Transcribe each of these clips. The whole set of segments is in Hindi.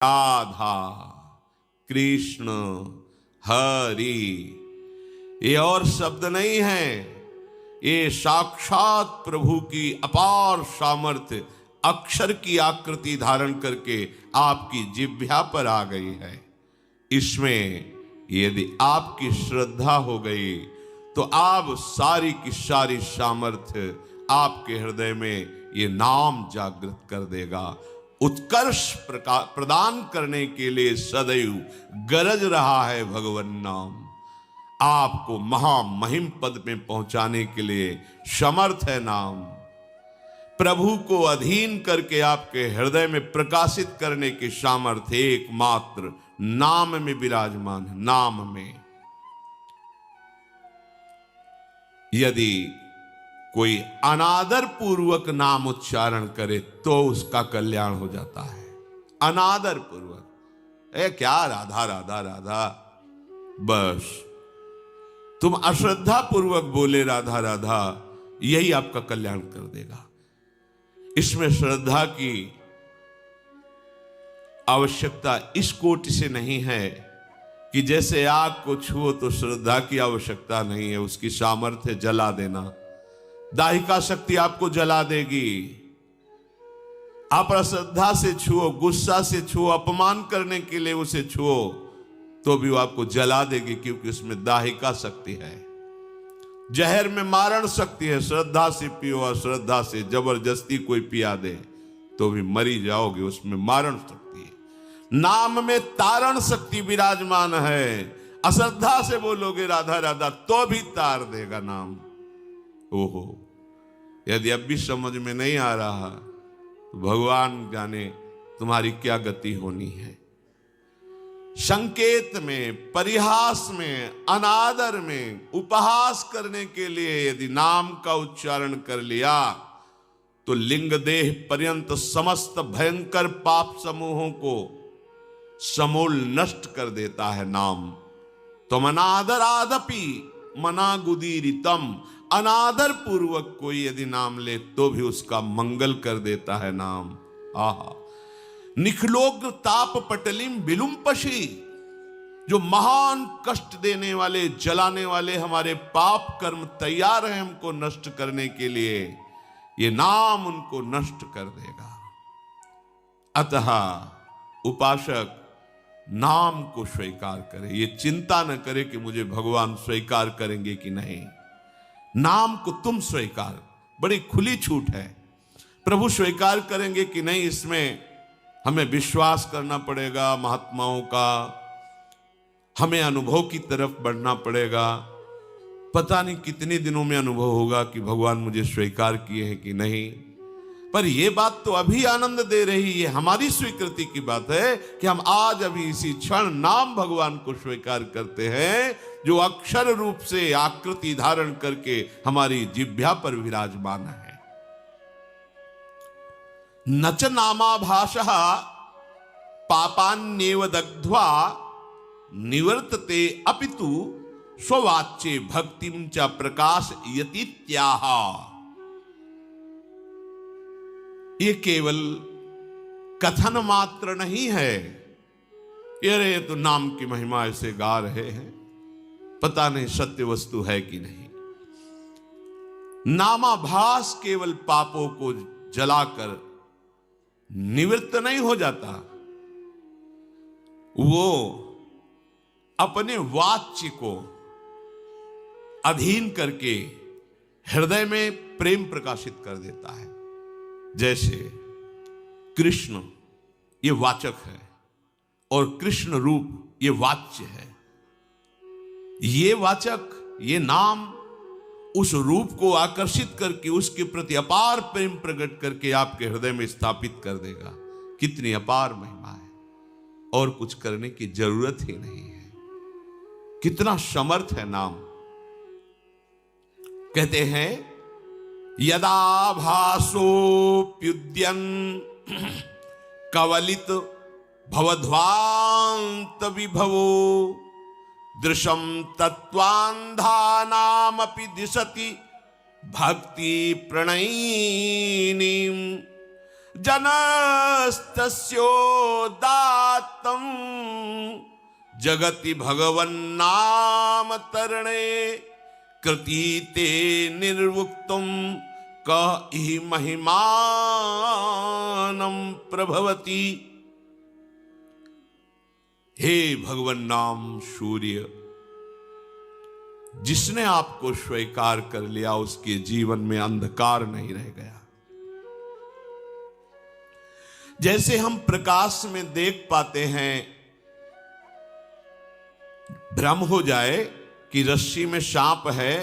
राधा, कृष्ण, हरि, ये और शब्द नहीं है, ये साक्षात प्रभु की अपार सामर्थ्य अक्षर की आकृति धारण करके आपकी जिह्वा पर आ गई है। इसमें यदि आपकी श्रद्धा हो गई तो आप सारी की सारी सामर्थ्य आपके हृदय में ये नाम जागृत कर देगा। उत्कर्ष प्रदान करने के लिए सदैव गरज रहा है भगवान नाम। आपको महामहिम पद में पहुंचाने के लिए समर्थ है नाम। प्रभु को अधीन करके आपके हृदय में प्रकाशित करने की सामर्थ्य एकमात्र नाम में विराजमान है। नाम में यदि कोई अनादर पूर्वक नाम उच्चारण करे तो उसका कल्याण हो जाता है। अनादर पूर्वक, क्या राधा राधा राधा, बस तुम अश्रद्धा पूर्वक बोले राधा राधा, यही आपका कल्याण कर देगा। इसमें श्रद्धा की आवश्यकता इस कोटि से नहीं है कि जैसे आग को छुओ तो श्रद्धा की आवश्यकता नहीं है, उसकी सामर्थ्य जला देना। दाहिका शक्ति आपको जला देगी। आप अश्रद्धा से छुओ, गुस्सा से छुओ, अपमान करने के लिए उसे छुओ तो भी वो आपको जला देगी, क्योंकि उसमें दाहिका शक्ति है। जहर में मारण शक्ति है। श्रद्धा से पियो, अश्रद्धा से जबरदस्ती कोई पिया दे तो भी मरी जाओगे, उसमें मारण शक्ति है। नाम में तारण शक्ति विराजमान है। अश्रद्धा से बोलोगे राधा राधा तो भी तार देगा नाम। ओहो, यदि अब भी समझ में नहीं आ रहा तो भगवान जाने तुम्हारी क्या गति होनी है। संकेत में, परिहास में, अनादर में, उपहास करने के लिए यदि नाम का उच्चारण कर लिया तो लिंग देह पर्यंत समस्त भयंकर पाप समूहों को समूल नष्ट कर देता है नाम। तो अनादर आदपि मना गुदीरितम, अनादर पूर्वक कोई यदि नाम ले तो भी उसका मंगल कर देता है नाम। आहा, निखलोग्र ताप पटलिम विलुम्पशी, जो महान कष्ट देने वाले, जलाने वाले हमारे पाप कर्म तैयार हैं हमको नष्ट करने के लिए, ये नाम उनको नष्ट कर देगा। अतः उपासक नाम को स्वीकार करे, ये चिंता न करे कि मुझे भगवान स्वीकार करेंगे कि नहीं। नाम को तुम स्वीकार, बड़ी खुली छूट है। प्रभु स्वीकार करेंगे कि नहीं, इसमें हमें विश्वास करना पड़ेगा महात्माओं का, हमें अनुभव की तरफ बढ़ना पड़ेगा। पता नहीं कितने दिनों में अनुभव होगा कि भगवान मुझे स्वीकार किए हैं कि नहीं। पर यह बात तो अभी आनंद दे रही है, हमारी स्वीकृति की बात है कि हम आज अभी इसी क्षण नाम भगवान को स्वीकार करते हैं, जो अक्षर रूप से आकृति धारण करके हमारी जिह्वा पर विराजमान है। नच नामाभासः पापान्येव दग्ध्वा निवर्तते अपितु स्ववाच्ये भक्तिं च प्रकाशयतीत्याह। ये केवल कथन मात्र नहीं है। ये तो नाम की महिमा ऐसे गा रहे हैं, पता नहीं सत्य वस्तु है कि नहीं। नामाभास केवल पापों को जलाकर निवृत्त नहीं हो जाता, वो अपने वाच्य को अधीन करके हृदय में प्रेम प्रकाशित कर देता है। जैसे कृष्ण ये वाचक है और कृष्ण रूप ये वाच्य है। ये वाचक, ये नाम उस रूप को आकर्षित करके उसके प्रति अपार प्रेम प्रकट करके आपके हृदय में स्थापित कर देगा। कितनी अपार महिमा है, और कुछ करने की जरूरत ही नहीं है। कितना समर्थ है नाम। कहते हैं यदा भासोप्युद्यन कवलित भवध्वांत विभवो दृशम तत्वान्धानामपि दिशति भक्ति प्रणयिनीं जनस्तस्योदात्तविभवो व्याप्तम जगति भगवन नाम तरणे कृतीते निर्वुक्तम कहि महिमानम प्रभवती। हे भगवन नाम सूर्य, जिसने आपको स्वीकार कर लिया उसके जीवन में अंधकार नहीं रह गया। जैसे हम प्रकाश में देख पाते हैं, भ्रम हो जाए कि रस्सी में सांप है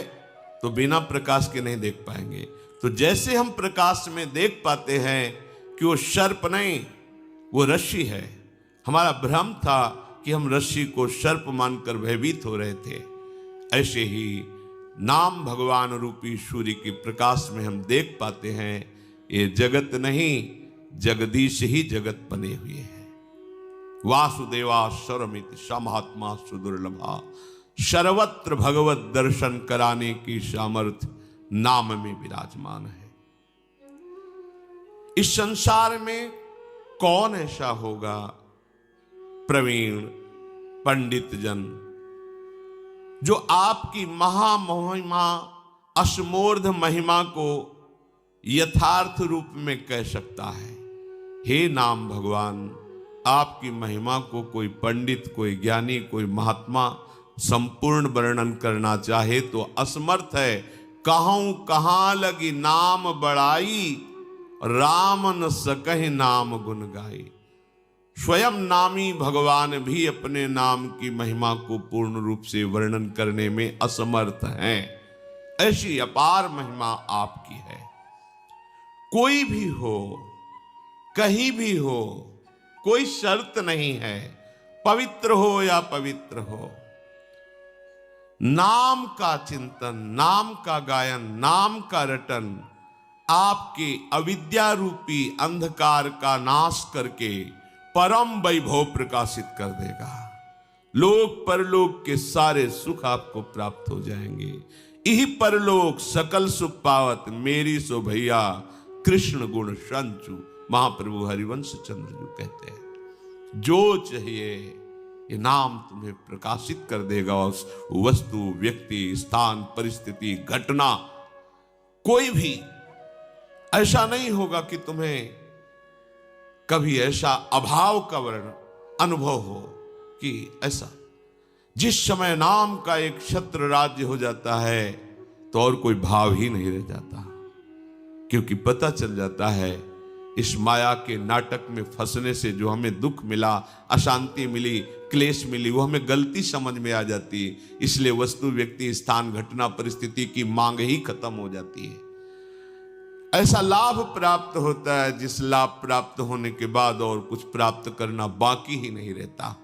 तो बिना प्रकाश के नहीं देख पाएंगे, तो जैसे हम प्रकाश में देख पाते हैं कि वो सर्प नहीं, वो रस्सी है। हमारा भ्रम था कि हम रस्सी को सर्प मानकर भयभीत हो रहे थे। ऐसे ही नाम भगवान रूपी सूर्य के प्रकाश में हम देख पाते हैं ये जगत नहीं, जगदीश ही जगत बने हुए हैं। वासुदेवा सर्वमित समहात्मा सुदुर्लभा, सर्वत्र भगवत दर्शन कराने की सामर्थ्य नाम में विराजमान है। इस संसार में कौन ऐसा होगा प्रवीण पंडित जन जो आपकी महामहिमा असमोर्ध महिमा को यथार्थ रूप में कह सकता है। हे नाम भगवान, आपकी महिमा को कोई पंडित, कोई ज्ञानी, कोई महात्मा संपूर्ण वर्णन करना चाहे तो असमर्थ है। कहूं कहां लगी नाम बड़ाई, राम न सकहि नाम गुण गाई। स्वयं नामी भगवान भी अपने नाम की महिमा को पूर्ण रूप से वर्णन करने में असमर्थ हैं। ऐसी अपार महिमा आपकी है। कोई भी हो, कहीं भी हो, कोई शर्त नहीं है, पवित्र हो या पवित्र हो। नाम का चिंतन, नाम का गायन, नाम का रटन आपके अविद्या रूपी अंधकार का नाश करके परम वैभव प्रकाशित कर देगा। लोक परलोक के सारे सुख आपको प्राप्त हो जाएंगे। यही परलोक सकल सुख पावत मेरी सो भैया, कृष्ण गुण संचु महाप्रभु हरिवंश चंद्र जी कहते हैं। जो चाहिए ये नाम तुम्हें प्रकाशित कर देगा। उस वस्तु, व्यक्ति, स्थान, परिस्थिति, घटना, कोई भी ऐसा नहीं होगा कि तुम्हें कभी ऐसा अभाव का वर्ण अनुभव हो कि ऐसा। जिस समय नाम का एक छत्र राज्य हो जाता है तो और कोई भाव ही नहीं रह जाता, क्योंकि पता चल जाता है इस माया के नाटक में फंसने से जो हमें दुख मिला, अशांति मिली, क्लेश मिली, वो हमें गलती समझ में आ जाती है। इसलिए वस्तु, व्यक्ति, स्थान, घटना, परिस्थिति की मांग ही खत्म हो जाती है। ऐसा लाभ प्राप्त होता है जिस लाभ प्राप्त होने के बाद और कुछ प्राप्त करना बाकी ही नहीं रहता।